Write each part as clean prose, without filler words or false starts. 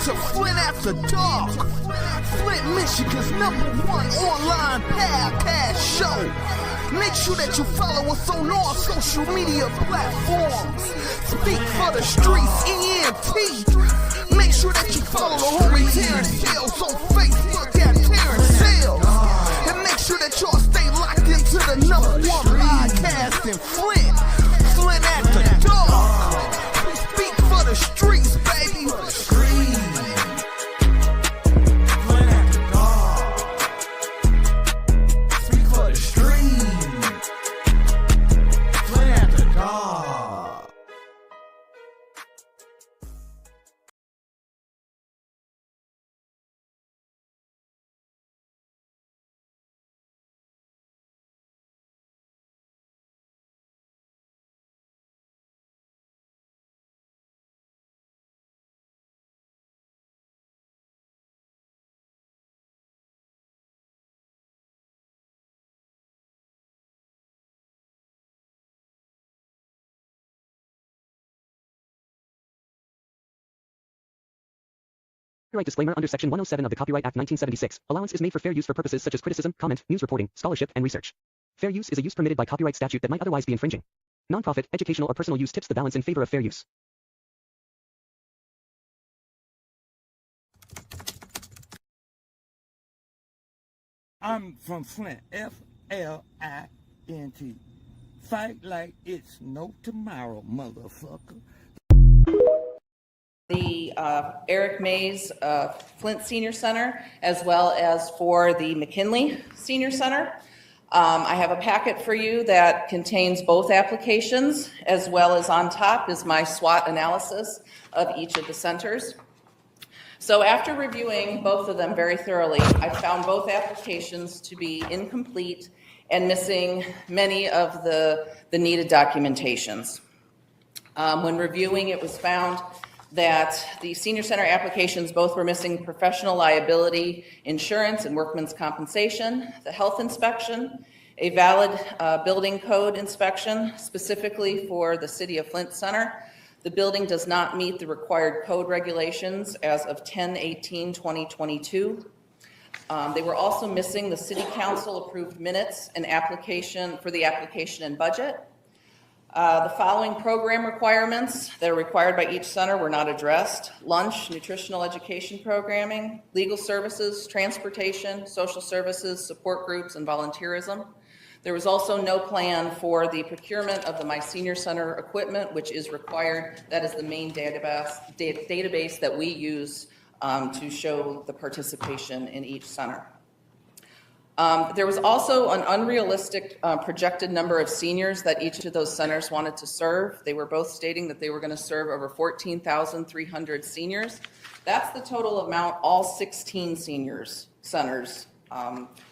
to Flint After Dark. Flint, Michigan's #1 online podcast show. Make sure that you follow us on all social media platforms. Speak for the Streets, ENT. Make sure that you follow the homie Terrence Sales on Facebook at Terrence Sales. And make sure that y'all stay locked into the #1 podcast in Flint. Flint After Dark. Speak for the streets, baby. Copyright disclaimer under Section 107 of the Copyright Act 1976. Allowance is made for fair use for purposes such as criticism, comment, news reporting, scholarship, and research. Fair use is a use permitted by copyright statute that might otherwise be infringing. Nonprofit, educational, or personal use tips the balance in favor of fair use. I'm from Flint, Flint. Fight like it's no tomorrow, motherfucker. The Eric Mays Flint Senior Center, as well as for the McKinley Senior Center. I have a packet for you that contains both applications, as well as on top is my SWOT analysis of each of the centers. So after reviewing both of them very thoroughly, I found both applications to be incomplete and missing many of the needed documentations. When reviewing, it was found that the senior center applications both were missing professional liability insurance and workman's compensation, the health inspection, a valid building code inspection specifically for the City of Flint Center. The building does not meet the required code regulations as of 10/18/2022. They were also missing the City Council approved minutes and application for the application and budget. The following program requirements that are required by each center were not addressed: lunch, nutritional education programming, legal services, transportation, social services, support groups, and volunteerism. There was also no plan for the procurement of the My Senior Center equipment, which is required. That is the main database that we use to show the participation in each center. There was also an unrealistic projected number of seniors that each of those centers wanted to serve. They were both stating that they were going to serve over 14,300 seniors. That's the total amount all 16 centers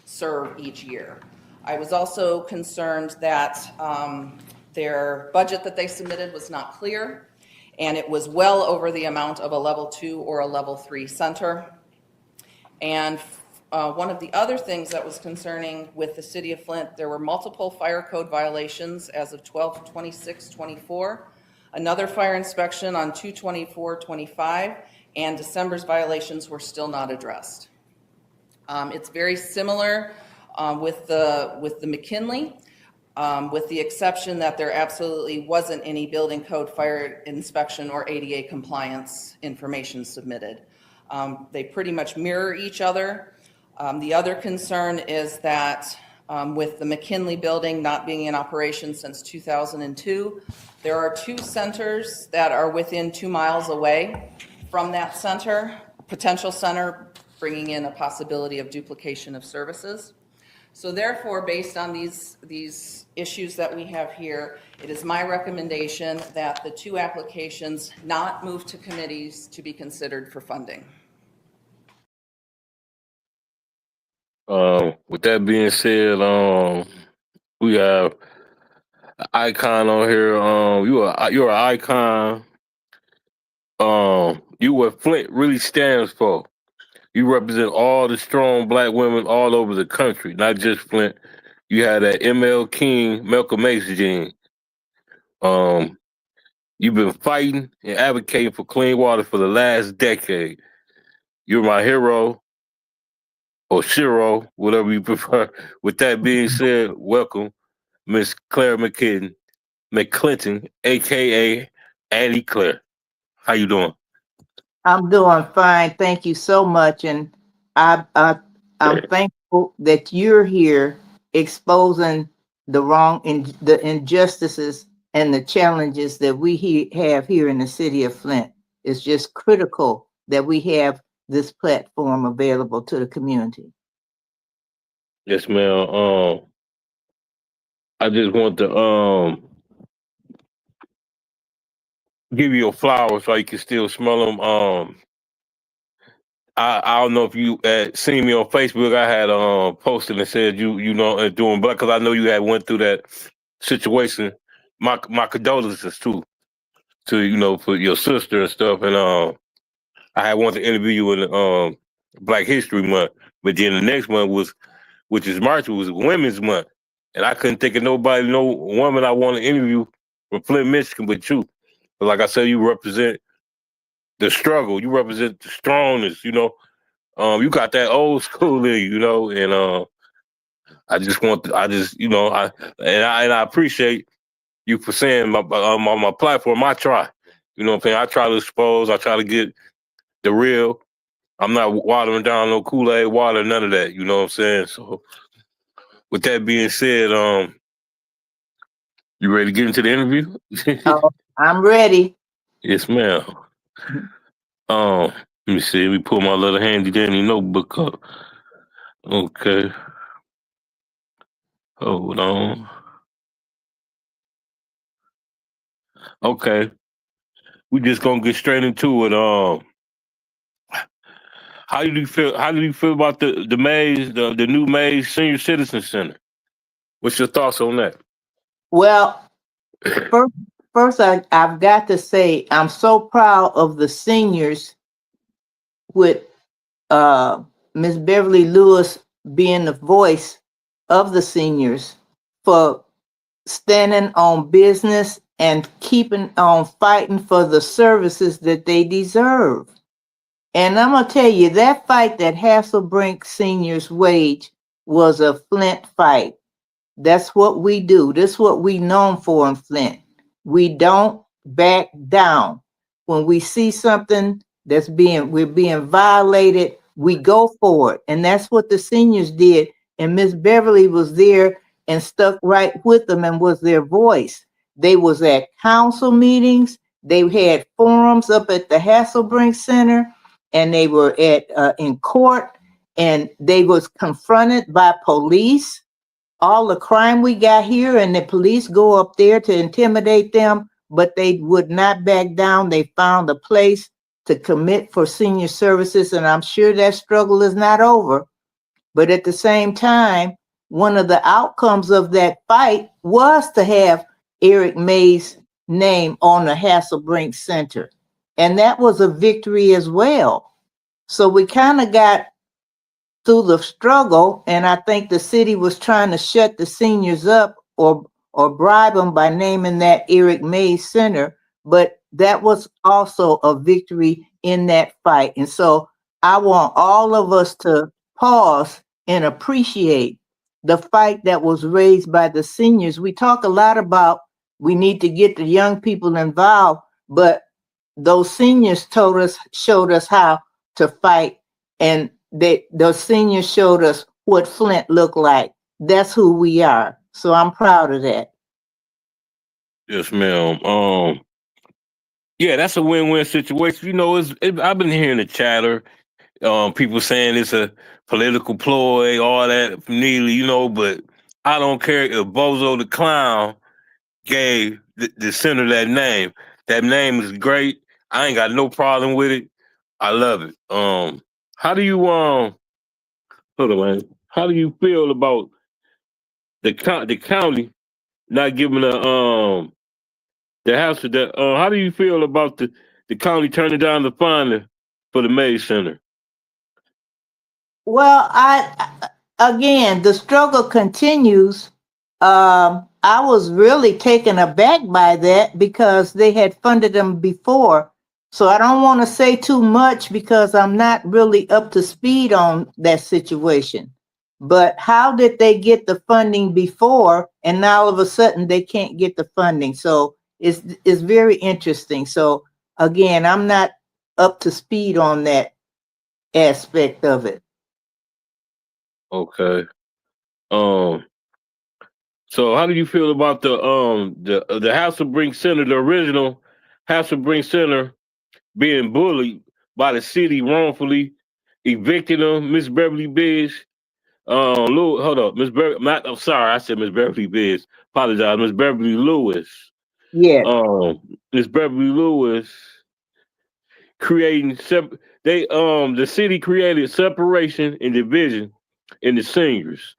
serve each year. I was also concerned that their budget that they submitted was not clear, and it was well over the amount of a level 2 or a level 3 center. And one of the other things that was concerning with the City of Flint, there were multiple fire code violations as of 12/26/24, another fire inspection on 2/24/25, and December's violations were still not addressed. It's very similar with the McKinley, with the exception that there absolutely wasn't any building code fire inspection or ADA compliance information submitted. They pretty much mirror each other. The other concern is that with the McKinley building not being in operation since 2002, there are 2 centers that are within 2 miles away from that center, potential center, bringing in a possibility of duplication of services. So therefore, based on these issues that we have here, it is my recommendation that the 2 applications not move to committees to be considered for funding. With that being said, we have an icon on here. You're an icon. You what Flint really stands for. You represent all the strong black women all over the country, not just Flint. You had that ML King, Malcolm X gene. You've been fighting and advocating for clean water for the last decade. You're my hero or Shiro, whatever you prefer. With that being said, welcome, Miss Claire McClinton, aka Auntie Claire. How you doing? I'm doing fine. Thank you so much. And I'm thankful that you're here exposing the injustices and the challenges that we have here in the city of Flint. It's just critical that we have this platform available to the community. Yes, ma'am. I just want to give you a flower so you can still smell them. I don't know if you seen me on Facebook. I had posted and said you know doing black because I know you had went through that situation. My condolences too to for your sister and stuff. And I had wanted to interview you in Black History Month, but then the next month which is March, was Women's Month, and I couldn't think of no woman I want to interview from Flint, Michigan, but you. But like I said, you represent the struggle. You represent the strongness. You got that old school in you, and I just I appreciate you for saying on my platform. I try, what I'm saying. I try to expose. I try to get the real. I'm not watering down no Kool-Aid water, none of that. You know what I'm saying? So, with that being said, you ready to get into the interview? Oh, I'm ready. Yes, ma'am. Let me see. Let me pull my little handy dandy notebook up. Okay. Hold on. Okay. We just gonna get straight into it. How do you feel? How do you feel about the Mays, the new Mays Senior Citizen Center? What's your thoughts on that? Well, first I've got to say I'm so proud of the seniors with Miss Beverly Lewis being the voice of the seniors for standing on business and keeping on fighting for the services that they deserve. And I'm gonna tell you, that fight that Hasselbrink seniors waged was a Flint fight. That's what we do. That's what we known for in Flint. We don't back down. When we see something we're being violated, we go for it. And that's what the seniors did. And Miss Beverly was there and stuck right with them and was their voice. They was at council meetings. They had forums up at the Hasselbrink Center, and they were in court, and they was confronted by police. All the crime we got here, and the police go up there to intimidate them, but they would not back down. They found a place to commit for senior services, and I'm sure that struggle is not over. But at the same time, one of the outcomes of that fight was to have Eric May's name on the Hasselbrink Center, and that was a victory as well. So we kind of got through the struggle, and I think the city was trying to shut the seniors up or bribe them by naming that Eric May Center, but that was also a victory in that fight. And so I want all of us to pause and appreciate the fight that was raised by the seniors. We talk a lot about we need to get the young people involved, but those seniors showed us how to fight, and those seniors showed us what Flint looked like. That's who we are. So I'm proud of that. Yes, ma'am. Yeah, that's a win-win situation. I've been hearing the chatter, people saying it's a political ploy, all that from Neely, but I don't care if Bozo the Clown gave the center that name. That name is great. I ain't got no problem with it. I love it. How do you hold on, man. How do you feel about the county not giving the house to that? How do you feel about the county turning down the funding for the May Center? Well, again, the struggle continues. I was really taken aback by that because they had funded them before, So I don't want to say too much because I'm not really up to speed on that situation. But how did they get the funding before and now all of a sudden they can't get the funding? So it's very interesting. So again, I'm not up to speed on that aspect of it. Okay. Um. So how do you feel about the House of Brink Center, the original House of Brink Center, being bullied by the city wrongfully, evicting them, Miss Beverly Biggs? Hold up, Miss Beverly. I'm sorry, I said Miss Beverly Biggs. Apologize, Miss Beverly Lewis. Yes, Miss Beverly Lewis creating the city created separation and division in the seniors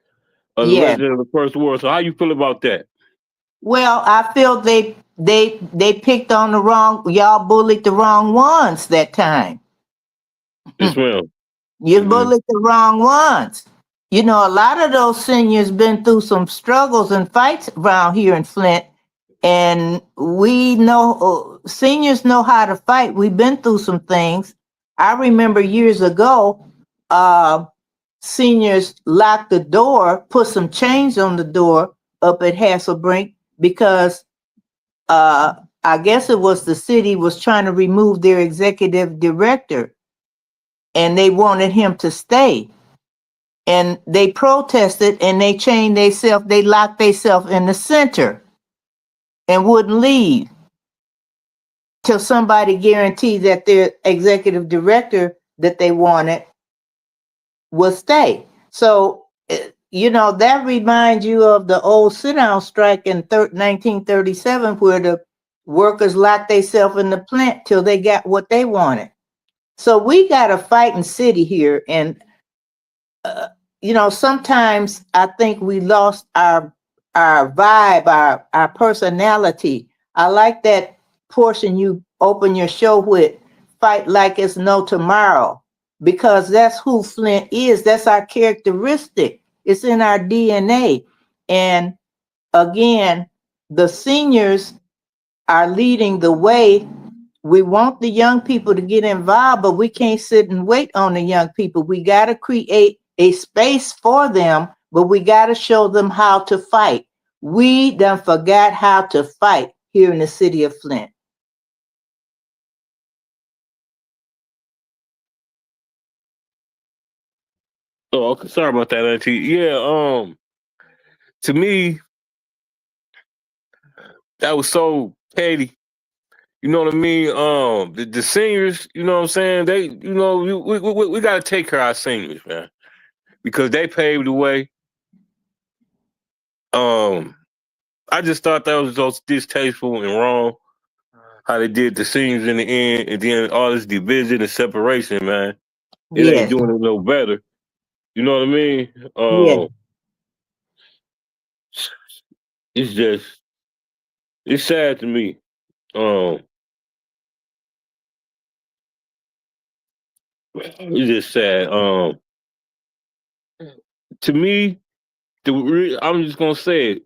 of the yes. residents of the first ward. So how you feel about that? Well, I feel they picked on the wrong, y'all bullied the wrong ones that time. Yes, ma'am. You Mhm. bullied the wrong ones. You know, a lot of those seniors been through some struggles and fights around here in Flint, and we know seniors know how to fight. We've been through some things. I remember years ago, uh, seniors locked the door, put some chains on the door up at Hasselbrink because uh, I guess it was the city was trying to remove their executive director, and they wanted him to stay. And they protested and they chained themselves, they locked themselves in the center and wouldn't leave till somebody guaranteed that their executive director that they wanted will stay. So, you know, that reminds you of the old sit-down strike in 1937 where the workers locked themselves in the plant till they got what they wanted. So we got a fighting city here, and you know, sometimes I think we lost our vibe, our personality. I like that portion you open your show with, fight like it's no tomorrow, because that's who Flint is. That's our characteristic. It's in our DNA. And again, the seniors are leading the way. We want the young people to get involved, but we can't sit and wait on the young people. We got to create a space for them, but we got to show them how to fight. We done forgot how to fight here in the city of Flint. Oh, okay. Sorry about that, Auntie. Yeah. To me, that was so petty. You know what I mean? The seniors, you know what I'm saying? They, you know, we got to take care of our seniors, man, because they paved the way. Um, I just thought that was so distasteful and wrong how they did the seniors in the end, and then all this division and separation, man. It ain't Yes, doing it no better. You know what I mean? yes, It's just it's sad to me. Um, it's just sad. To me, I'm just gonna say it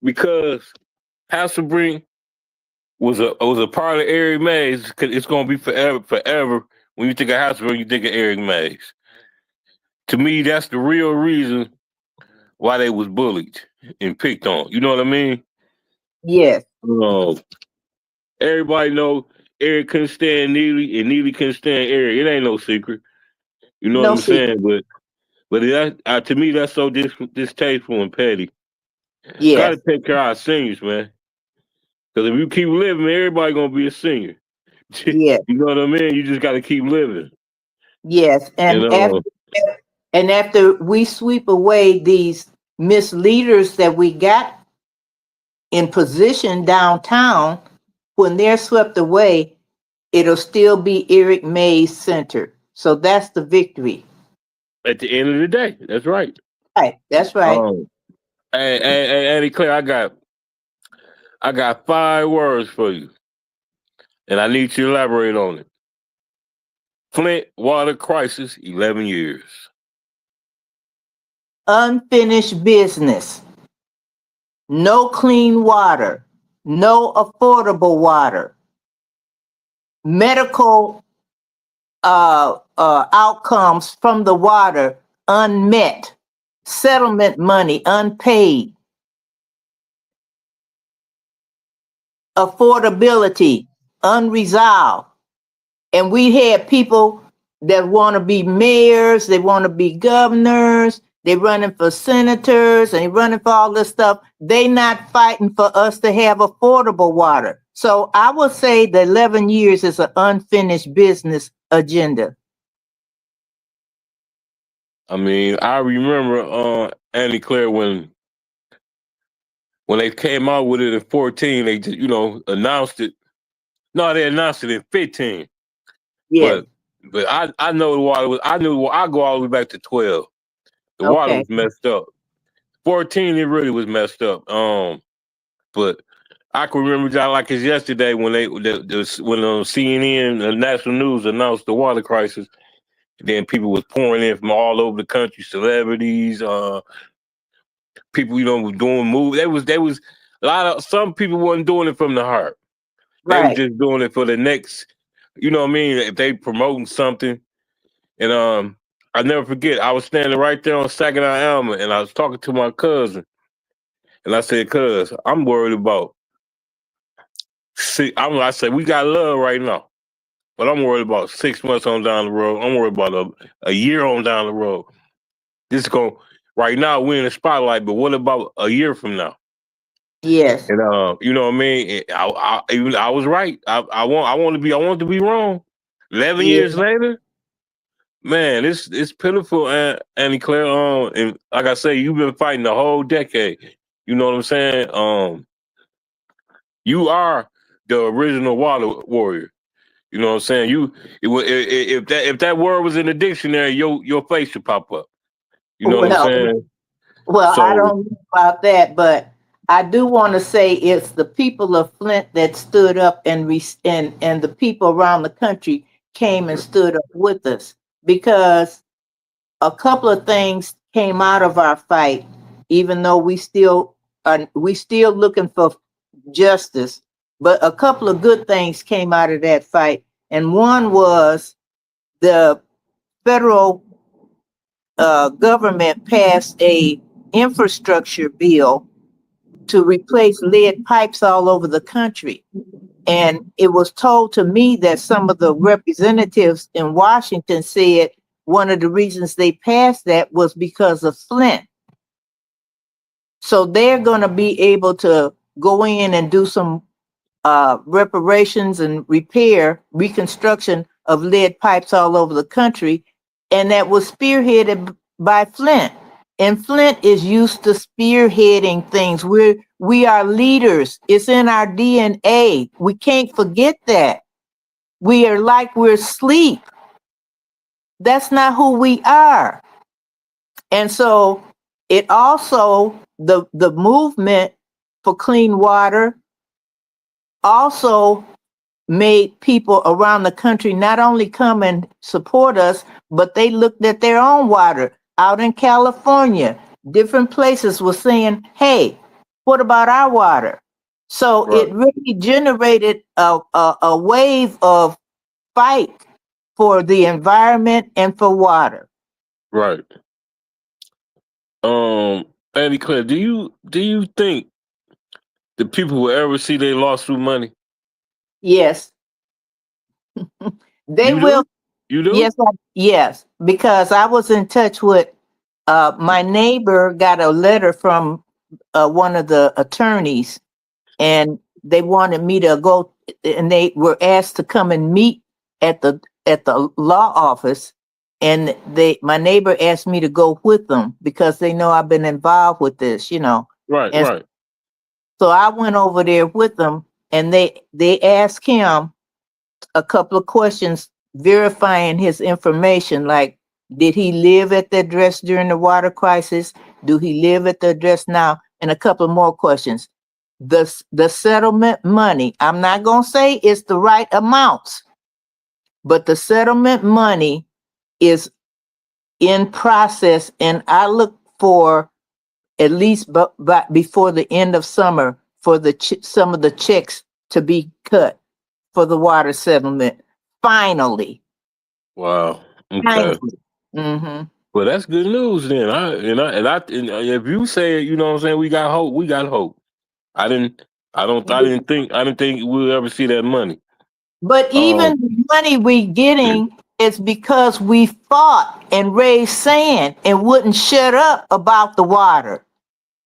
because Hasselbrink was a part of Eric Mays. 'Cause it's gonna be forever. When you think of Hasselbrink, you think of Eric Mays. To me, that's the real reason why they was bullied and picked on. You know what I mean? yes. Um, everybody know Eric couldn't stand Neely, and Neely couldn't stand Eric. It ain't no secret. You know what No I'm secret. saying? But to me, that's so distasteful and petty. Got Yes, to take care of our seniors, man. Because if you keep living, everybody gonna be a senior. you yes, know what I mean? You just got to keep living. yes. And And after we sweep away these misleaders that we got in position downtown, when they're swept away, it'll still be Eric Mays Center. So that's the victory. at the end of the day, that's right. Right. That's right. Um, Auntie Claire, I got 5 words for you, and I need you to elaborate on it. Flint water crisis, 11 years. Unfinished business. No clean water. No affordable water. medical outcomes from the water unmet, settlement money unpaid, affordability unresolved. And we had people that want to be mayors, they want to be governors, they running for senators, and they running for all this stuff. They not fighting for us to have affordable water. So I would say the 11 years is an unfinished business agenda. I mean, I remember Auntie Claire when they came out with it in 14, they just, announced it. No, they announced it in 15. Yeah. But I know the water was, I go all the way back to 12. The water Okay. was messed up. 14, it really was messed up. But I can remember just like it's yesterday when when CNN, the national news announced the water crisis. Then people was pouring in from all over the country, celebrities, people, were doing moves. There was a lot of, some people wasn't doing it from the heart. They were Right. just doing it for the next, you know what I mean? If they promoting something. And I never forget, I was standing right there on Saginaw Alma and I was talking to my cousin. And I said, cuz, I'm worried about, I said, we got love right now. But I'm worried about 6 months on down the road. I'm worried about a year on down the road. This is going, right now we're in the spotlight, but what about a year from now? Yes. And you know what I mean? I was right. I want to be wrong. 11 Yeah. years later, man, it's pitiful, Auntie Claire. And like I say, you've been fighting the whole decade. You know what I'm saying? You are the original water warrior. You know what I'm saying? If that word was in the dictionary, your face should pop up. You know what I'm Well, saying? I So don't know about that, but I do want to say it's the people of Flint that stood up and the people around the country came and stood up with us, because a couple of things came out of our fight, even though we still looking for justice. But a couple of good things came out of that fight, and one was the federal government passed a infrastructure bill to replace lead pipes all over the country. And it was told to me that some of the representatives in Washington said one of the reasons they passed that was because of Flint. So they're going to be able to go in and do some reparations and reconstruction of lead pipes all over the country. And that was spearheaded by Flint. And Flint is used to spearheading things. We are leaders. It's in our DNA. We can't forget that. We are like we're asleep. That's not who we are. And so it also, the movement for clean water also made people around the country not only come and support us, but they looked at their own water. Out in California, different places were saying, hey, what about our water? So right, it really generated a wave of fight for the environment and for water. right. Auntie Claire, do you think the people will ever see they lost through money? Yes, they You will. do? You do? Yes, because I was in touch with my neighbor, got a letter from one of the attorneys, and they wanted me to go, and they were asked to come and meet at the law office, and my neighbor asked me to go with them because they know I've been involved with this, Right, and right. so I went over there with them, and they asked him a couple of questions verifying his information, like, did he live at the address during the water crisis? Do he live at the address now? And a couple more questions. The settlement money, I'm not going to say it's the right amounts, but the settlement money is in process, and I look for at least before the end of summer for some of the checks to be cut for the water settlement. Finally. Wow. Okay. Finally. Mm-hmm. Well, that's good news then. And if you say, you know what I'm saying, we got hope. We got hope. I didn't think we'll ever see that money. But even the money we getting is because we fought and raised sand and wouldn't shut up about the water.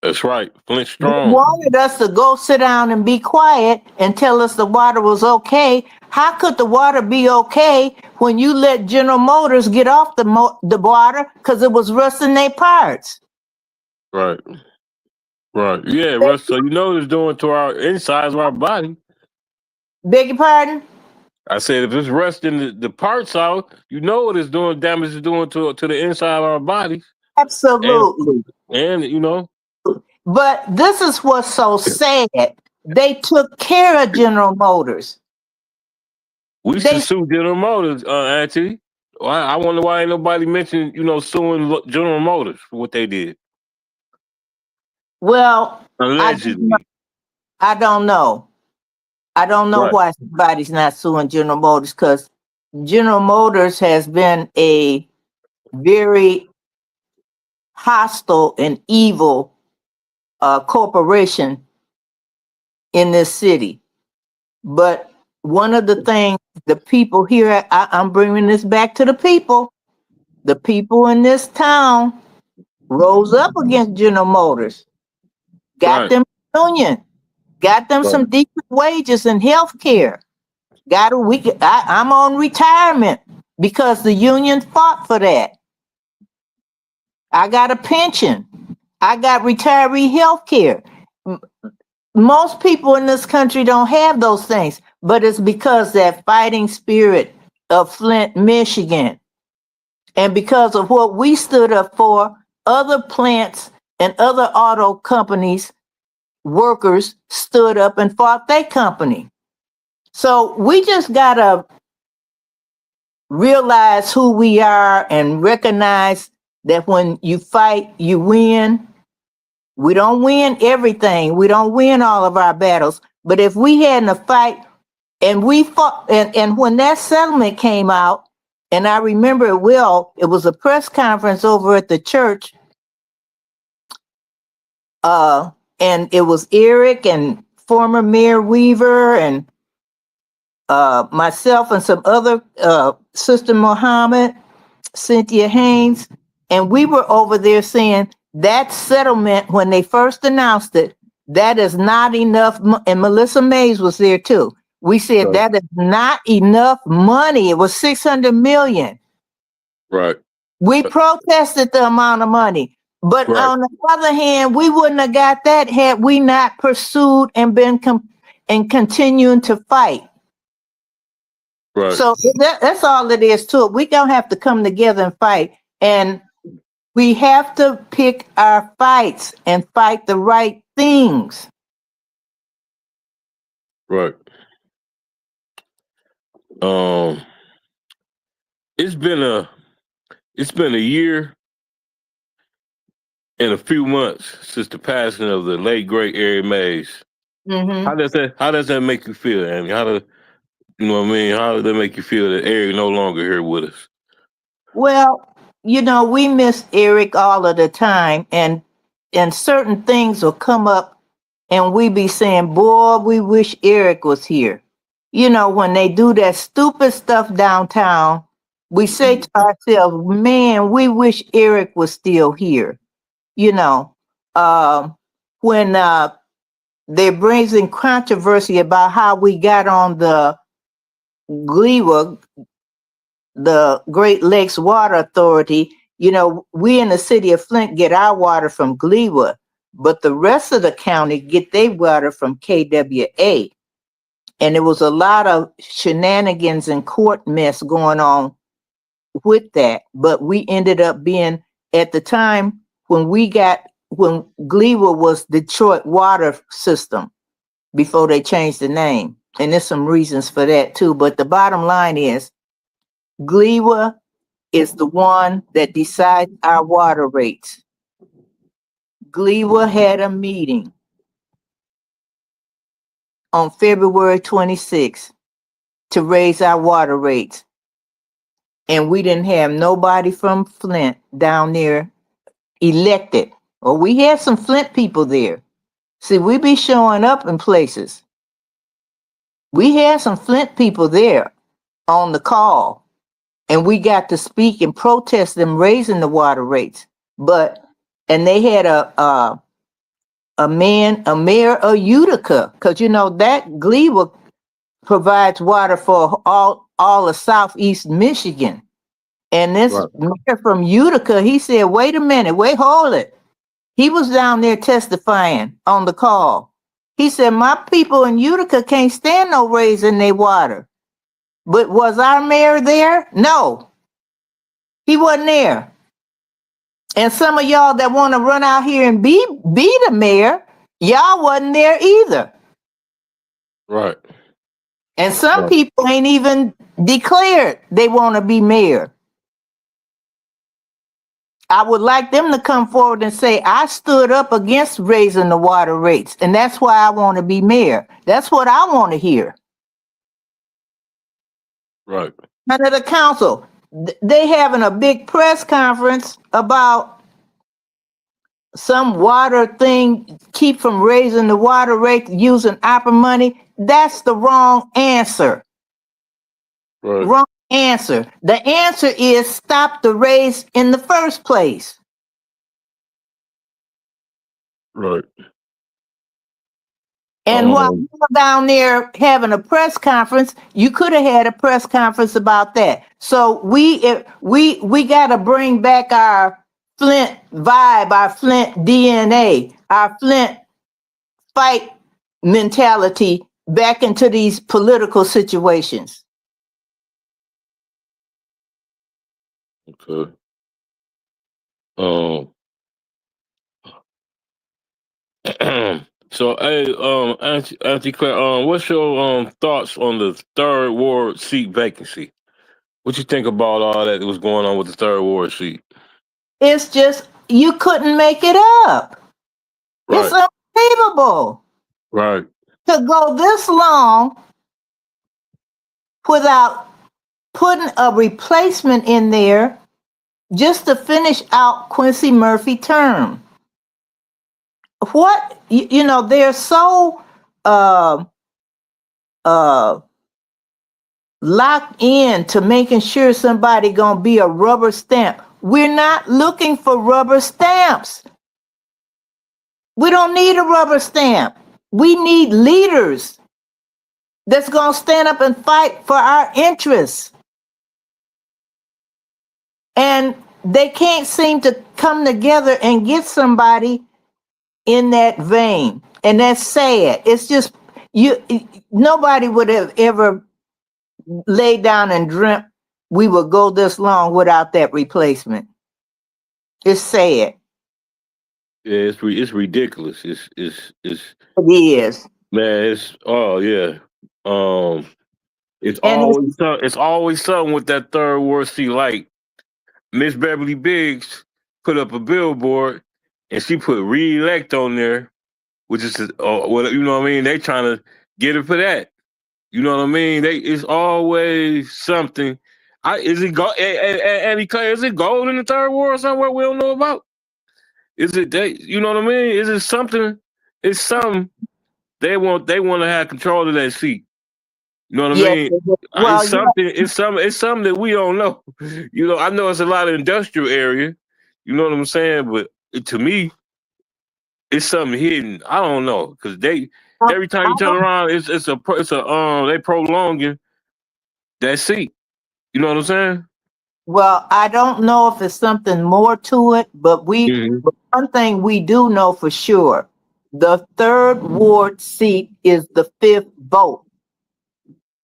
That's right. Flint They strong. wanted us to go sit down and be quiet and tell us the water was okay. How could the water be okay when you let General Motors get off the water because it was rusting their parts? Right. Right. Yeah, Russ. So you know what it's doing to our insides of our body. Beg your pardon? I said if it's rusting the parts out, you know what it's doing, damage it's doing to the inside of our bodies. Absolutely. And you know. But this is what's so sad. They took care of General Motors. We should sue General Motors, Auntie. I wonder why ain't nobody mentioned, suing General Motors for what they did. Well, allegedly. I don't know. I don't know why somebody's not suing General Motors, because General Motors has been a very hostile and evil corporation in this city. But one of the things the people here, I'm bringing this back to the people in this town rose up against General Motors, got them union, got them some decent wages and health care. I'm on retirement because the union fought for that. I got a pension. I got retiree health care. Most people in this country don't have those things, but it's because that fighting spirit of Flint, Michigan, and because of what we stood up for, other plants and other auto companies, workers stood up and fought their company. So we just gotta realize who we are and recognize that when you fight, you win. We don't win everything. We don't win all of our battles. But if we had a fight and we fought, and when that settlement came out, and I remember it well, it was a press conference over at the church. And it was Eric and former Mayor Weaver and myself and some other, Sister Muhammad, Cynthia Haynes, and we were over there saying that settlement, when they first announced it, that is not enough. And Melissa Mays was there too. We said that is not enough money. It was $600 million. Right. We protested the amount of money. But on the other hand, we wouldn't have got that had we not pursued and been and continuing to fight. Right. So that's all it is to it. We don't have to come together and fight. And we have to pick our fights and fight the right things. Right. It's been a year and a few months since the passing of the late great Eric Mays. Mm-hmm. How does that make you feel, Annie? How does that make you feel that Eric no longer here with us? Well, we miss Eric all of the time, and certain things will come up and we be saying, boy, we wish Eric was here. When they do that stupid stuff downtown, we say to ourselves, man, we wish Eric was still here. When they're bringing controversy about how we got on the GLEWA, the Great Lakes Water Authority, we in the city of Flint get our water from GLEWA, but the rest of the county get their water from KWA. And there was a lot of shenanigans and court mess going on with that. But we ended up being, at the time, when GLEWA was Detroit Water System, before they changed the name. And there's some reasons for that too. But the bottom line is, GLEWA is the one that decides our water rates. GLEWA had a meeting on February 26th. to raise our water rates. And we didn't have nobody from Flint down there elected. Well, we had some Flint people there. See, we be showing up in places. We had some Flint people there on the call, and we got to speak and protest them raising the water rates. And they had a mayor of Utica, because you know that Gleewood provides water for all of Southeast Michigan. And this mayor from Utica, he said, wait a minute, hold it. He was down there testifying on the call. He said, my people in Utica can't stand no raising their water. But was our mayor there? No, he wasn't there. And some of y'all that want to run out here and be the mayor, y'all wasn't there either. Right. And some people ain't even declared they want to be mayor. I would like them to come forward and say, I stood up against raising the water rates, and that's why I want to be mayor. That's what I want to hear. Right. Under the council, they having a big press conference about some water thing, keep from raising the water rate using ARPA money. That's the wrong answer. Right. Wrong answer. The answer is stop the raise in the first place. Right. And while you were down there having a press conference, you could have had a press conference about that. So we got to bring back our Flint vibe, our Flint DNA, our Flint fight mentality back into these political situations. Okay. So, hey, Auntie Claire, what's your thoughts on the third ward seat vacancy? What you think about all that was going on with the third ward seat? It's just, you couldn't make it up. Right. It's unbelievable. Right. To go this long without putting a replacement in there just to finish out Quincy Murphy's term. What, you know, they're so locked in to making sure somebody gonna be a rubber stamp. We're not looking for rubber stamps. We don't need a rubber stamp. We need leaders that's gonna stand up and fight for our interests. And they can't seem to come together and get somebody in that vein. And that's sad. It's just, nobody would have ever laid down and dreamt we would go this long without that replacement. It's sad. Yeah, it's ridiculous. It is. Man, it's it's always something with that third ward seat. Like Miss Beverly Biggs put up a billboard and she put re-elect on there, which is well, you know what I mean? They trying to get her for that. You know what I mean? It's always something. Annie Claire, is it gold in the third ward somewhere we don't know about? Is it you know what I mean? Is it something? It's something they want to have control of that seat. You know what I mean? Well, it's something that we don't know. You know, I know it's a lot of industrial area. You know what I'm saying? But to me, it's something hidden. I don't know, because every time you turn around, they prolonging that seat. You know what I'm saying? Well, I don't know if it's something more to it, but one thing we do know for sure, the third ward seat is the 5th vote.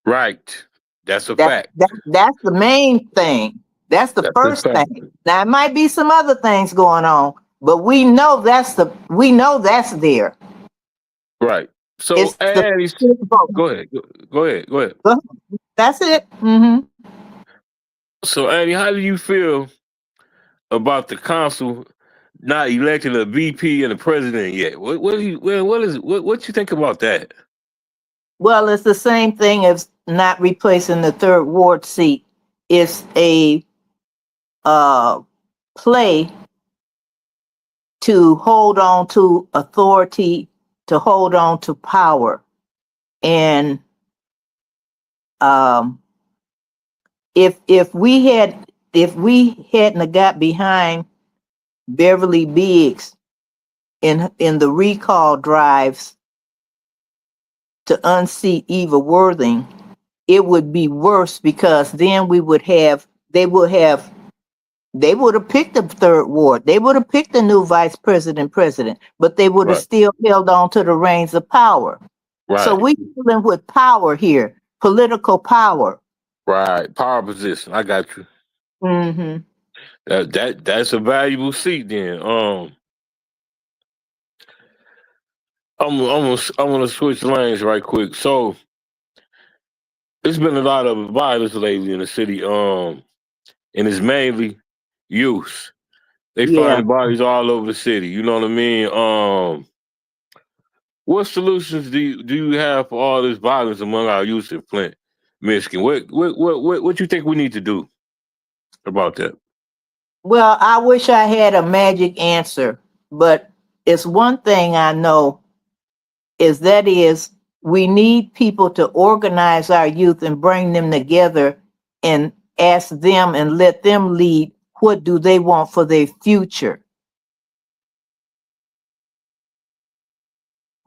Right. That's a fact. That's the main thing. That's the first thing. Now, it might be some other things going on, but we know that's there. Right. So, go ahead. That's it. Mm-hmm. So, Annie, how do you feel about the council not electing a VP and a president yet? What you think about that? Well, it's the same thing as not replacing the third ward seat. It's a play to hold on to authority, to hold on to power. And if we hadn't got behind Beverly Biggs in the recall drives to unseat Eva Worthing, it would be worse, because then they would have picked the third ward. They would have picked the new vice president, but they would have Right. still held on to the reins of power. So Right. we're dealing with power here, political power. Right. Power position. I got you. Mm-hmm. That's a valuable seat then. I'm gonna switch lanes right quick. So there's been a lot of violence lately in the city. And it's mainly youth. They Yeah. find bodies all over the city. You know what I mean? What solutions do you have for all this violence among our youth in Flint, Michigan? What you think we need to do about that? Well, I wish I had a magic answer, but it's one thing I know is we need people to organize our youth and bring them together and ask them and let them lead. What do they want for their future?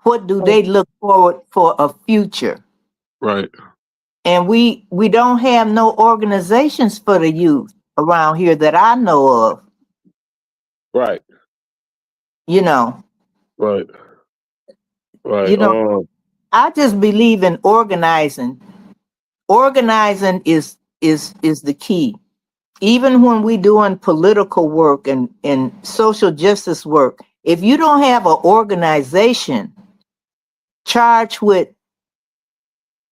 What do they look forward for a future? Right. And we don't have no organizations for the youth around here that I know of, Right. you know. Right. Right. You know, I just believe in organizing. Organizing is the key. Even when we doing political work and social justice work, if you don't have an organization charged with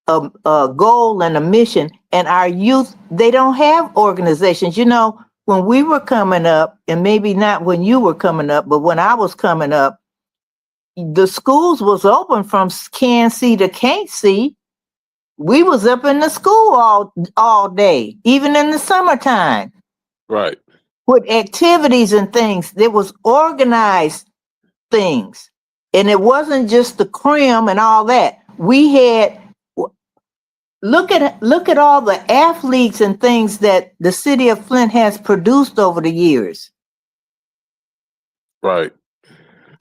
a goal and a mission, and our youth, they don't have organizations. You know, when we were coming up, and maybe not when you were coming up, but when I was coming up, the schools was open from can see to can't see. We was up in the school all day, even in the summertime. Right. With activities and things. There was organized things. And it wasn't just the crim and all that. We had, look at all the athletes and things that the city of Flint has produced over the years. Right.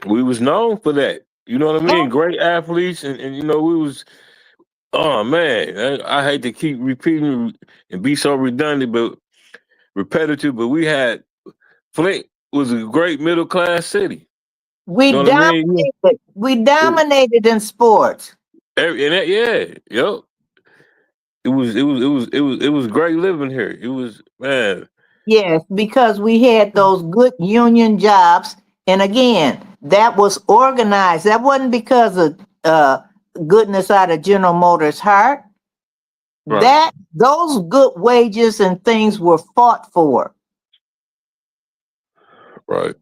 We was known for that. You know what I mean? Yeah. Great athletes, and you know, we was, oh man, I hate to keep repeating and be so redundant but repetitive, but Flint was a great middle class city. We You know what I mean? dominated. We dominated in sports. Yeah, yep. It was great living here. It was, man. Yes, because we had those good union jobs. And again, that was organized. That wasn't because of goodness out of General Motors' heart. Right. Those good wages and things were fought for. Right.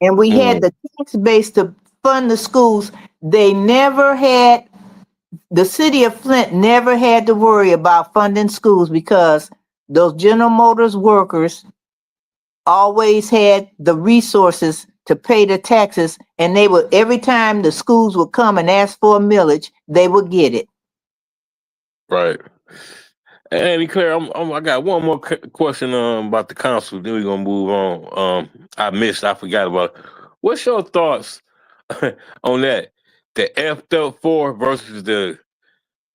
And we had the tax base to fund the schools. The city of Flint never had to worry about funding schools because those General Motors workers always had the resources to pay the taxes, and they would, every time the schools would come and ask for a millage, they would get it. Right. Auntie Claire, I got one more question about the council. Then we're gonna move on. I forgot about it. What's your thoughts on that? The effed up four versus the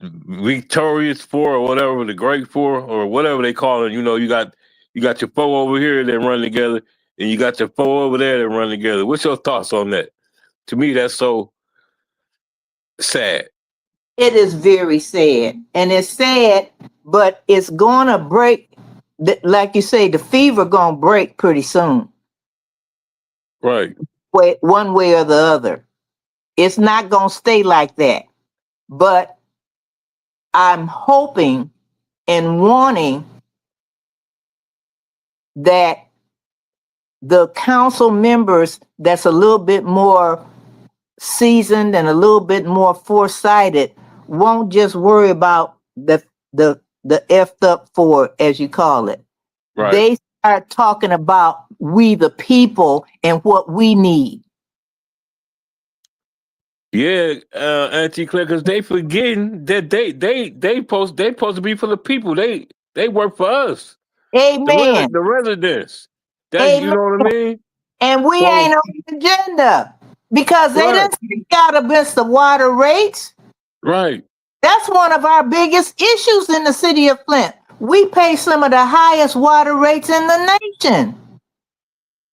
victorious four, or whatever, the great four, or whatever they call it. You know, you got your four over here that run together, and you got your four over there that run together. What's your thoughts on that? To me, that's so sad. It is very sad, and it's sad, but it's gonna break. Like you say, the fever gonna break pretty soon. Right. One way or the other. It's not gonna stay like that. But I'm hoping and wanting that the council members that's a little bit more seasoned and a little bit more foresighted won't just worry about the the effed up for, as you call it. Right. They start talking about we the people and what we need. Yeah, Auntie Claire, because they forgetting that they supposed to be for the people. They work for us, Amen. the residents. That's you Amen. know what I mean. And we So ain't on the agenda because they right, didn't speak out against the water rates. right, That's one of our biggest issues in the city of Flint. We pay some of the highest water rates in the nation.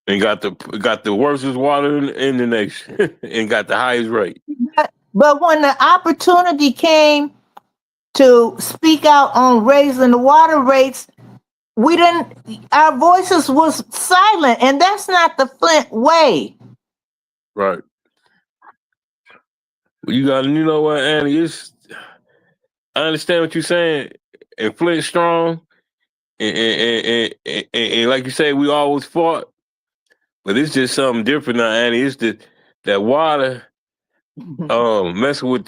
and got the worstest water in the nation, and got the highest rate. But when the opportunity came to speak out on raising the water rates, we didn't, our voices was silent, and that's not the Flint way. Right. You know what, Annie? I understand what you're saying, and Flint strong, and like you say, we always fought, but it's just something different now, Annie. It's that water, messing with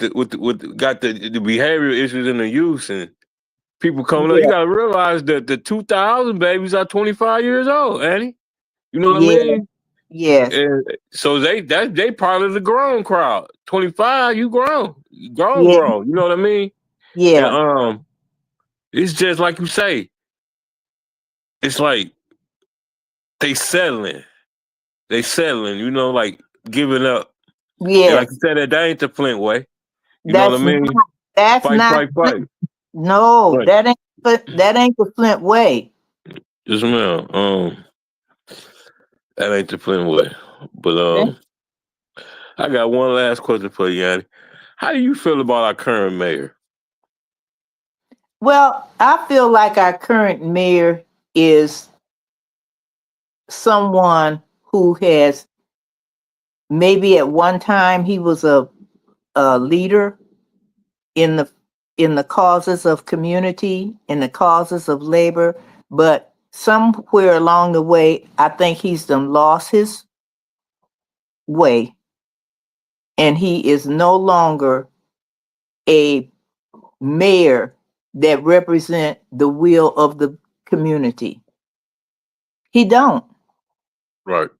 got the behavioral issues in the youth and people coming up. You Yeah, gotta realize that the 2000 babies are 25 years old, Annie. You know what I yeah, mean? yes, And so they part of the grown crowd. 25, you grown, yeah, grown. You know what I mean? And yeah, it's just like you say. It's like they settling. They settling. You know, like giving up. And like yes. you said, that ain't the Flint way. You know what That's I mean? not, that's Fight, not, fight, fight. no, Right. that ain't the Flint way. Yes, ma'am. That ain't the Flint way. But I got one last question for you, Yanni. How do you feel about our current mayor? Well, I feel like our current mayor is someone who has maybe at one time he was a leader in the causes of community, in the causes of labor, but somewhere along the way, I think he's done lost his way, and he is no longer a mayor that represent the will of the community. He don't. Right.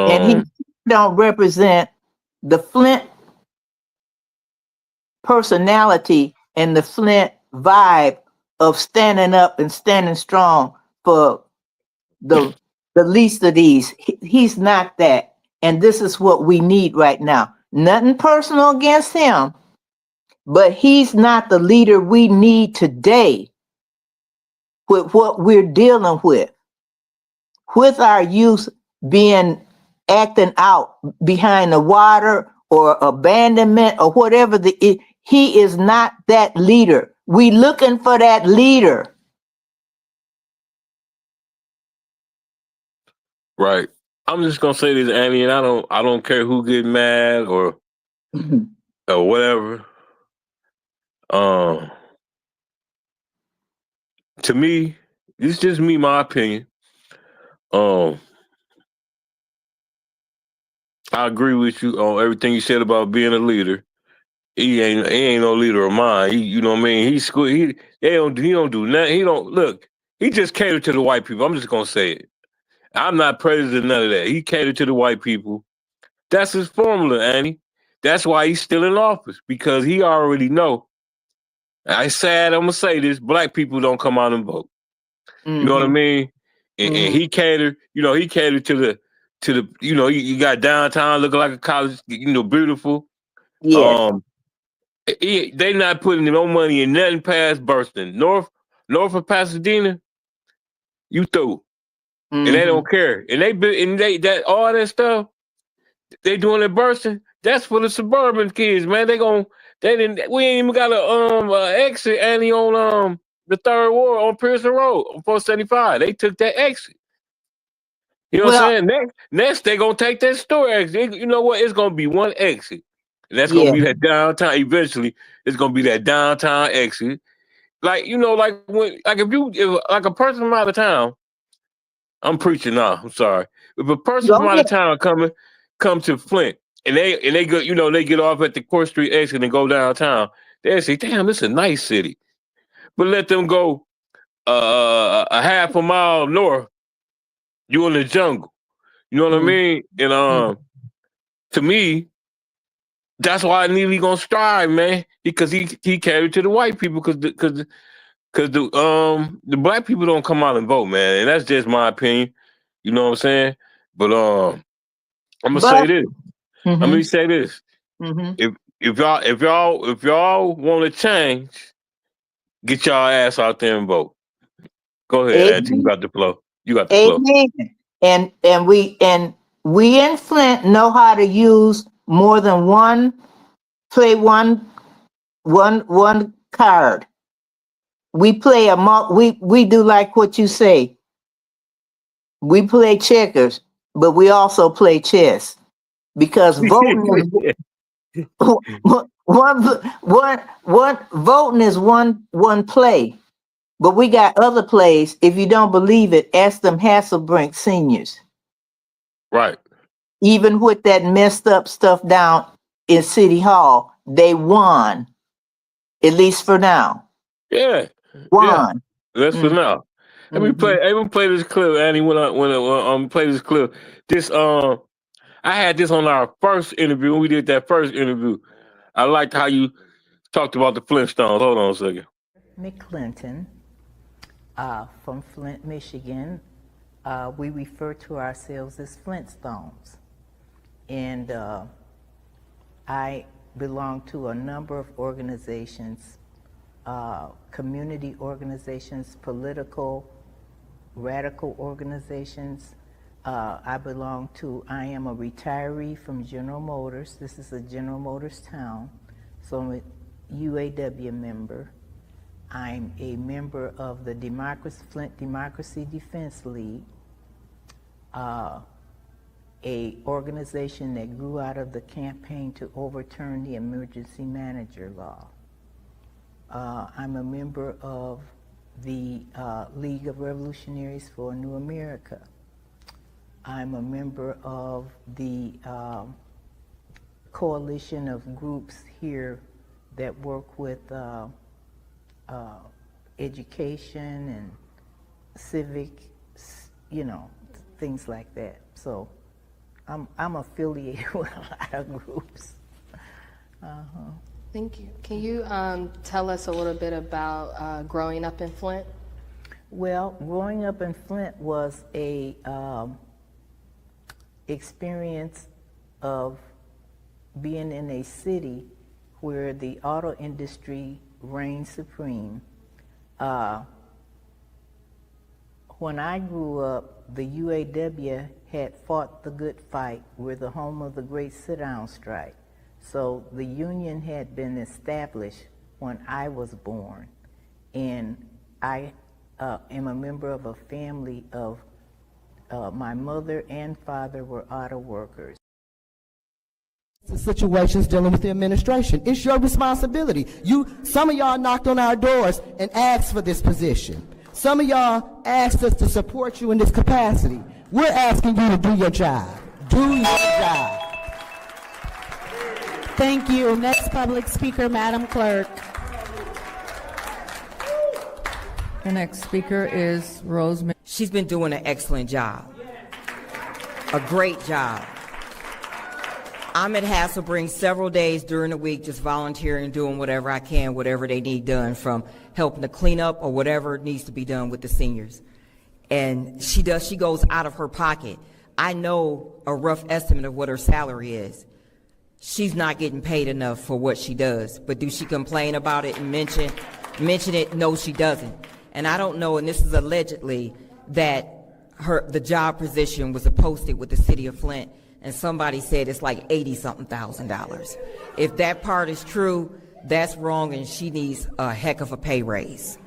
And he don't represent the Flint personality and the Flint vibe of standing up and standing strong for the least of these. He's not that. And this is what we need right now. Nothing personal against him, but he's not the leader we need today with what we're dealing with our youth being acting out behind the water or abandonment or whatever he is not that leader. We looking for that leader. Right. I'm just gonna say this, Annie, and I don't care who get mad or whatever. To me, it's just me, my opinion. Um, I agree with you on everything you said about being a leader. He ain't no leader of mine. You know what I mean? He don't do nothing. He don't look. He just catered to the white people. I'm just gonna say it. I'm not president, none of that. He catered to the white people. That's his formula, Annie. That's why he's still in office because he already know. I sad. I'm gonna say this: black people don't come out and vote. You know what I mean? And he catered. You know, he catered to the. You know, you got downtown looking like a college. You know, beautiful. Yes. They not putting no money in nothing past Burston. North of Pasadena, you through. And they don't care. And they that all that stuff they doing at Burston, that's for the suburban kids, man. We ain't even got a exit Annie on the third ward on Pearson Road on 475. They took that exit. You know what I'm saying? Next they gonna take that store exit. You know what? It's gonna be one exit. And that's gonna be that downtown. Eventually, it's gonna be that downtown exit. Like, you know, like if like a person from out of town, I'm preaching now. I'm sorry. If a person from out of town come to Flint and they go, you know, they get off at the Court Street exit and go downtown, They say, "Damn, this is a nice city," but let them go a half a mile north, you in the jungle. You know what I Mm, mean? And to me, that's why Neely gonna strive, man, because he carried to the white people, because the black people don't come out and vote, man, and that's just my opinion. You know what I'm saying? But I'm gonna say but this. I'm mm-hmm, gonna say this. mm-hmm. If y'all want to change, get y'all ass out there and vote. Go ahead, Auntie. You Amen. got the flow. You got the flow. Amen. And we in Flint know how to use more than play one card. We play we do like what you say. We play checkers, but we also play chess because voting is one voting is one play. But we got other plays. If you don't believe it, ask them Hasselbrink seniors. Right. Even with that messed up stuff down in City Hall, they won, at least for now. Yeah. Yeah. Won. That's for Mm, now. Let me mhm. play. Let me play this clip, Annie. When I play this clip, this I had this on our first interview. When we did that first interview, I liked how you talked about the Flintstones. Hold on a second. McClinton, from Flint, Michigan. We refer to ourselves as Flintstones. And I belong to a number of organizations, community organizations, political, radical organizations. I am a retiree from General Motors. This is a General Motors town, so I'm a UAW member. I'm a member of the Flint Democracy Defense League, a organization that grew out of the campaign to overturn the emergency manager law. I'm a member of the League of Revolutionaries for a New America. I'm a member of the coalition of groups here that work with education and civic, things like that. So I'm affiliated with a lot of groups. Thank you. Can you tell us a little bit about growing up in Flint? Well, growing up in Flint was a experience of being in a city where the auto industry reigned supreme. When I grew up, the UAW had fought the good fight. We're the home of the great sit-down strike. So the union had been established when I was born. And I am a member of a family of my mother and father were auto workers. Situations dealing with the administration. It's your responsibility. Some of y'all knocked on our doors and asked for this position. Some of y'all asked us to support you in this capacity. We're asking you to do your job. Do your job. Thank you. Next public speaker, Madam Clerk. The next speaker is Rosemary. She's been doing an excellent job. A great job. I'm at Hasselbrink several days during the week just volunteering, doing whatever I can, whatever they need done, from helping to clean up or whatever needs to be done with the seniors. And she goes out of her pocket. I know a rough estimate of what her salary is. She's not getting paid enough for what she does. But do she complain about it and mention it? No, she doesn't. And I don't know, and this is allegedly, that the job position was posted with the city of Flint, and somebody said it's like $80-something thousand. If that part is true, that's wrong, and she needs a heck of a pay raise.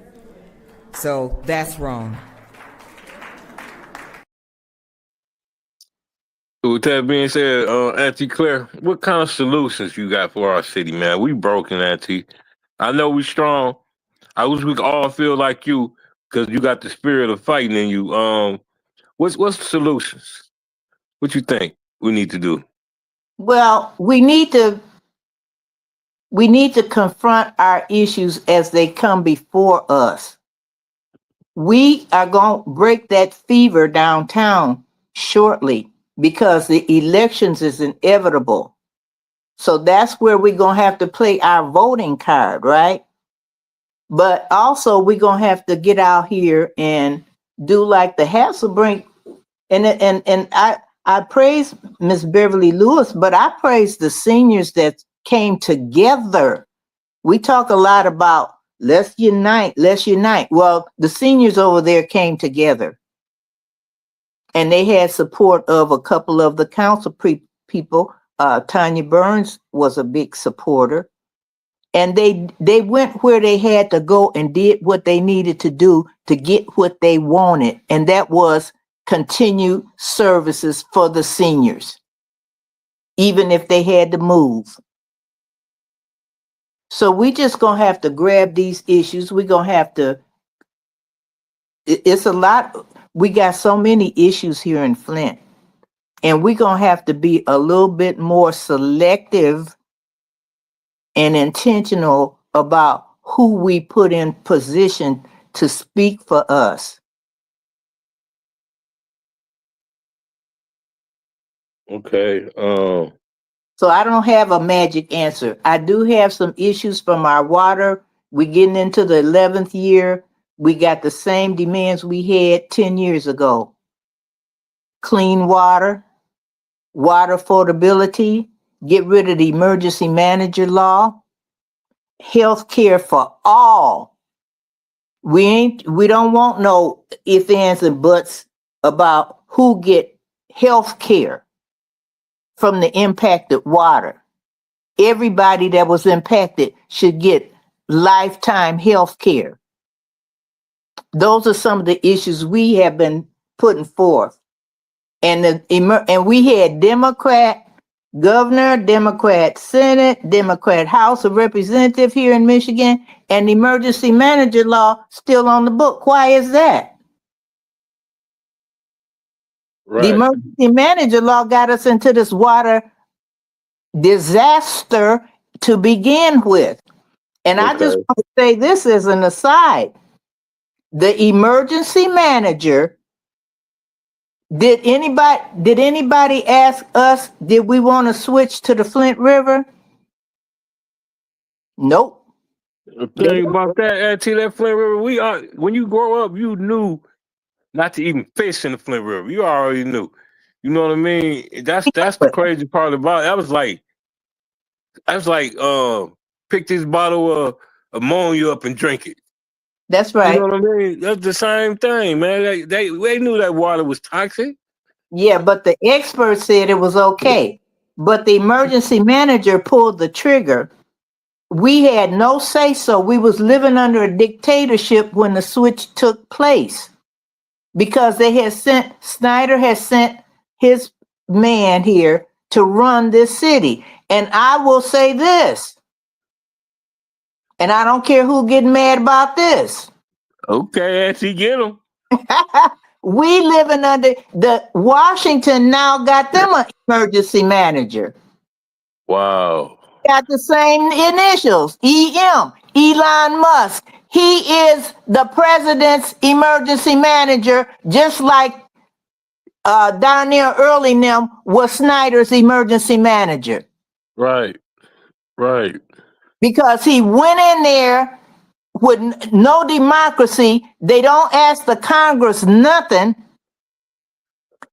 So that's wrong. With that being said, Auntie Claire, what kind of solutions you got for our city, man? We broken, Auntie. I know we strong. I wish we could all feel like you, because you got the spirit of fighting in you. What's the solutions? What you think we need to do? Well, we need to We need to confront our issues as they come before us. We are going to break that fever downtown shortly because the elections is inevitable. So that's where we're going to have to play our voting card, right? But also we're going to have to get out here and do like the Hasselbrink. And I praise Miss Beverly Lewis, but I praise the seniors that came together. We talk a lot about let's unite, let's unite. Well, the seniors over there came together and they had support of a couple of the council people. Tanya Burns was a big supporter. And they went where they had to go and did what they needed to do to get what they wanted. And that was continued services for the seniors, even if they had to move. So we just going to have to grab these issues. We're going to have to, it's a lot. We got so many issues here in Flint. And we're going to have to be a little bit more selective and intentional about who we put in position to speak for us. Okay. So I don't have a magic answer. I do have some issues from our water. We're getting into the 11th year. We got the same demands we had 10 years ago. Clean water, water affordability, get rid of the emergency manager law, health care for all. We don't want no ifs, ands, and buts about who get health care from the impacted water. Everybody that was impacted should get lifetime health care. Those are some of the issues we have been putting forth. And we had Democrat governor, Democrat Senate, Democrat House of Representatives here in Michigan, and the emergency manager law still on the book. Why is that? Right. The emergency manager law got us into this water disaster to begin with. And I just want to say this as an aside. The emergency manager, did anybody ask us, did we want to switch to the Flint River? Nope. The thing about that, Auntie, that Flint River, when you grow up, you knew not to even fish in the Flint River. You already knew. You know what I mean? That's the crazy part about it. I was like, pick this bottle of ammonia up and drink it. That's right. You know what I mean? That's the same thing, man. They knew that water was toxic. Yeah, but the experts said it was okay. But the emergency manager pulled the trigger. We had no say so. We was living under a dictatorship when the switch took place. Because Snyder has sent his man here to run this city. And I will say this, and I don't care who getting mad about this. Okay, Auntie, get them. We living under Washington now got them an emergency manager. Wow. Got the same initials, EM, Elon Musk. He is the president's emergency manager, just like Darnell Early them was Snyder's emergency manager. Right. Because he went in there with no democracy. They don't ask the Congress nothing.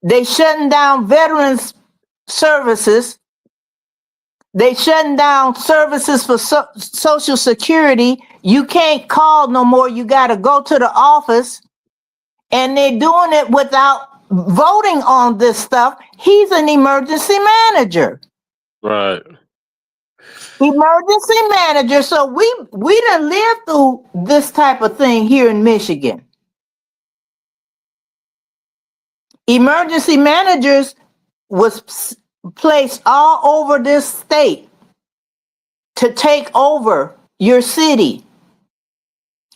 They shutting down veterans services. They shutting down services for Social Security. You can't call no more. You got to go to the office. And they're doing it without voting on this stuff. He's an emergency manager. Right. Emergency manager. So we done lived through this type of thing here in Michigan. Emergency managers was placed all over this state to take over your city.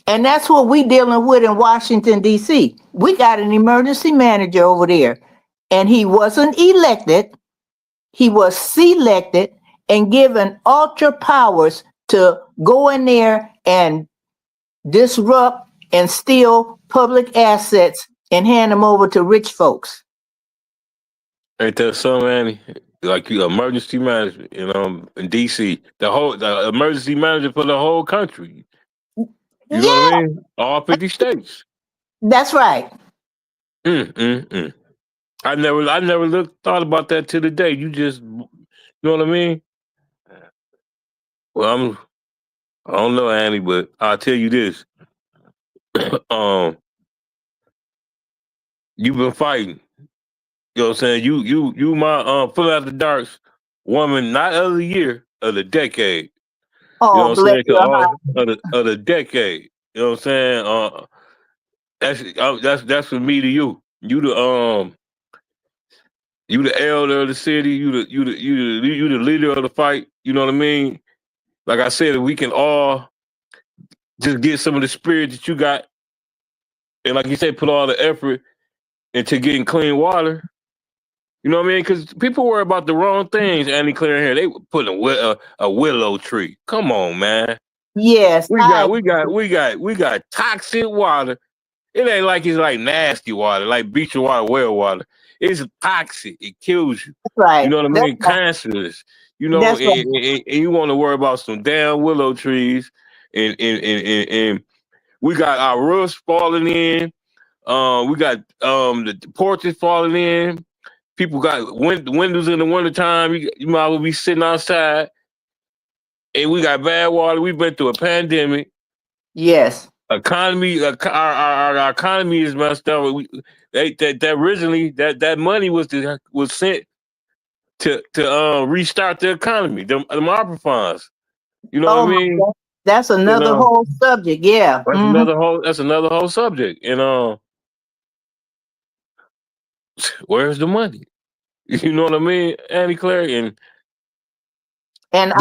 And that's what we dealing with in Washington, D.C. We got an emergency manager over there, and he wasn't elected. He was selected and given ultra powers to go in there and disrupt and steal public assets and hand them over to rich folks. Ain't that something, Annie? Like you, emergency management, in DC, the emergency manager for the whole country. You know what I mean? All 50 states. That's right. I never thought about that till today. You just, you know what I mean? Well, I don't know, Annie, but I'll tell you this. You've been fighting. You know what I'm saying? You my full out the darks woman, not of the year, of the decade. Oh, you know what I'm bless saying? your heart. Of the decade. You know what I'm saying? That's from me to you. You the elder of the city. You the leader of the fight. You know what I mean? Like I said, if we can all just get some of the spirit that you got, and like you said, put all the effort into getting clean water. You know what I mean? Because people worry about the wrong things. Auntie Claire here, they put a willow tree. Come on, man. Yes, We got toxic water. It ain't like it's like nasty water, like beach water, well water. It's toxic. It kills you. That's right. You know what I mean? That's right. Cancerous. You know, That's right. and you want to worry about some damn willow trees, and we got our roofs falling in. We got the porches falling in. People got windows in the wintertime. You might as well be sitting outside. And we got bad water. We've been through a pandemic. Yes. Our economy is messed up. Originally that money was sent to restart the economy. The ARPA funds. You know what I mean? God. That's another whole subject. Yeah. That's another whole subject. And where's the money? You know what I mean, Auntie Claire? And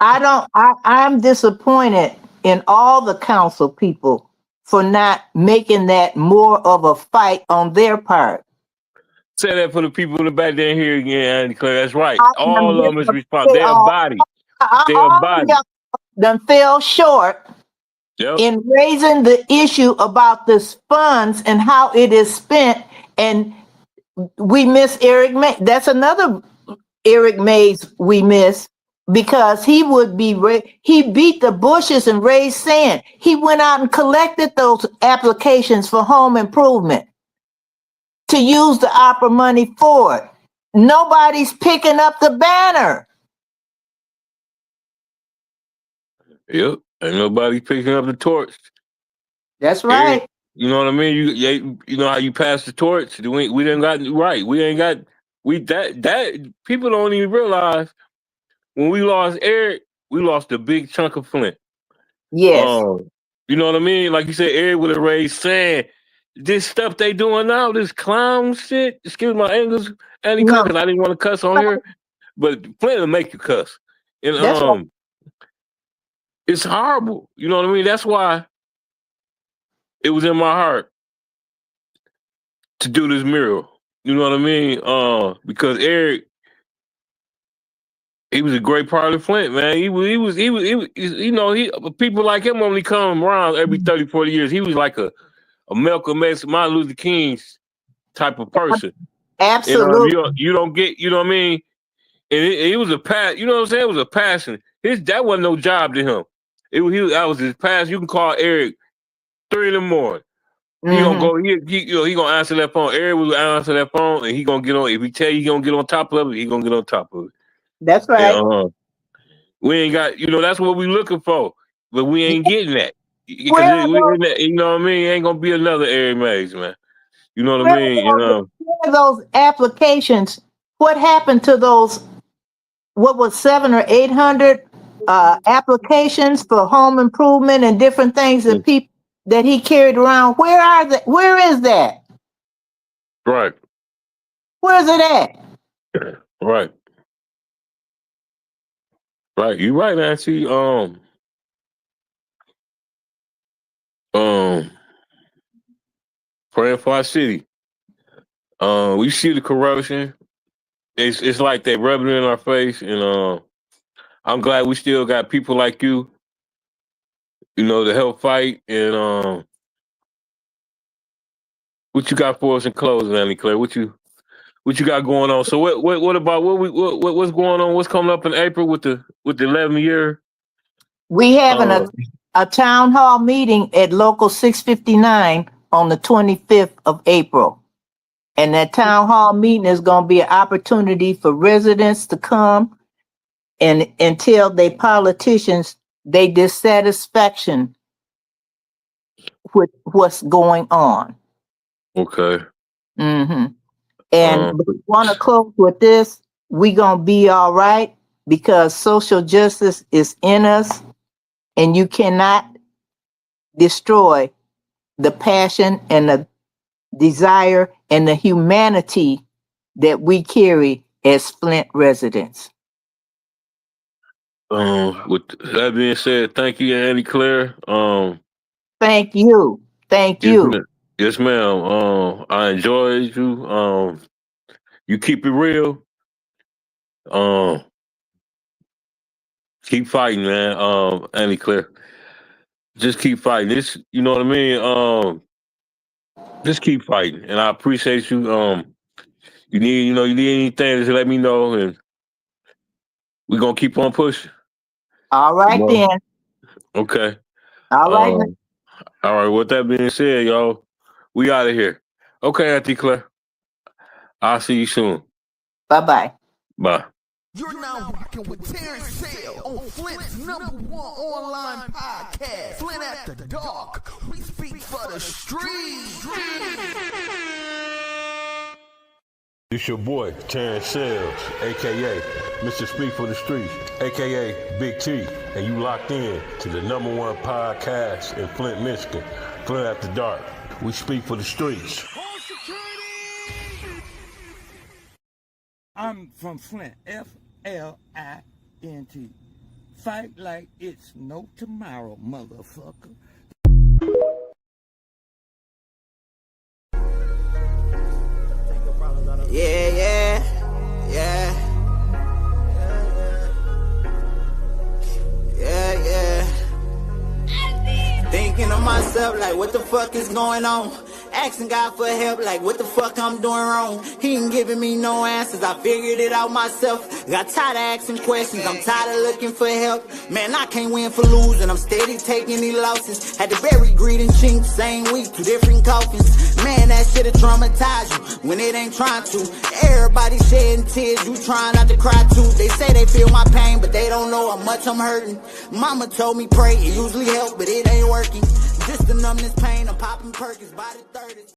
I'm disappointed in all the council people for not making that more of a fight on their part. Say that for the people in the back there here again, Auntie Claire. That's right. All of them is responsible. They are body. They are body. Done fell short in raising the issue about this funds and how it is spent. And we miss Eric May. That's another Eric Mays we miss, because he beat the bushes and raised sand. He went out and collected those applications for home improvement to use the opera money for it. Nobody's picking up the banner. Yep, ain't nobody picking up the torch. That's right. You know what I mean? You know how you pass the torch? We didn't got right. We ain't got that people don't even realize when we lost Eric, we lost a big chunk of Flint. Yes. You know what I mean? Like you said, Eric would have raised sand. This stuff they doing now, this clown shit. Excuse my English, Annie, because I didn't want to cuss on here, but Flint will make you cuss. And right. It's horrible. You know what I mean? That's why it was in my heart to do this mural. You know what I mean? Because Eric, he was a great part of Flint, man. He was, you know, people like him only come around every 30, 40 years. He was like a Malcolm X, Martin Luther King's type of person. Absolutely. You don't get, you know what I mean? And it was a pass, you know what I'm saying? It was a passion. That wasn't no job to him. That was his pass. You can call Eric 3 in the morning. He gonna go. He gonna answer that phone. Eric will answer that phone, and he gonna get on. If he tell you he gonna get on top of it, he gonna get on top of it. That's right. And, we ain't got. You know, that's what we looking for, but we ain't getting that. You know what I mean? Ain't gonna be another Eric Mays, man. You know what I mean? Those applications. What happened to those? What was 700 or 800 applications for home improvement and different things that people that he carried around? Where are they? Where is that? Right. Where's it at? Right. Right. You're right, Nancy. Praying for our city. We see the corruption. It's like they rubbing it in our face, and I'm glad we still got people like you, to help fight. And what you got for us in closing, Auntie Claire? What you got going on? So what about what's going on? What's coming up in April with the 11th year? We having a town hall meeting at local 659 on the 25th of April. And that town hall meeting is going to be an opportunity for residents to come and tell their politicians their dissatisfaction with what's going on. Okay. Mm-hmm. And we want to close with this. We going to be all right because social justice is in us, and you cannot destroy the passion and the desire and the humanity that we carry as Flint residents. With that being said, thank you, Auntie Claire. Thank you. Thank you. Yes, ma'am. I enjoyed you. You keep it real. Keep fighting, man. Auntie Claire. Just keep fighting. This, you know what I mean? Just keep fighting. And I appreciate you. You need anything, just let me know, and we're gonna keep on pushing. All right, then. Okay. All right. All right. With that being said, y'all, we out of here. Okay, Auntie Claire. I'll see you soon. Bye-bye. Bye. You're now rocking with Terrence Sale on Flint's #1 online podcast, Flint After Dark. We speak for the streets. It's your boy, Terrence Sales, a.k.a. Mr. Speak for the Streets, a.k.a. Big T, and you locked in to the #1 podcast in Flint, Michigan, Flint After Dark. We speak for the streets. I'm from Flint, F-L-I-N-T. Fight like it's no tomorrow, motherfucker. Yeah. Thinking of myself like, what the fuck is going on? Asking God for help like, what the fuck I'm doing wrong? He ain't giving me no answers, I figured it out myself. Got tired of asking questions, I'm tired of looking for help. Man, I can't win for losing, I'm steady taking these losses. Had to bury greed and chinks, same week, 2 different coffins. Man, that shit'll traumatize you when it ain't trying to. Everybody shedding tears, you trying not to cry too. They say they feel my pain, but they don't know how much I'm hurting. Mama told me pray, it usually help, but it ain't working. Just the numbness pain, I'm popping Perkins by the 30s.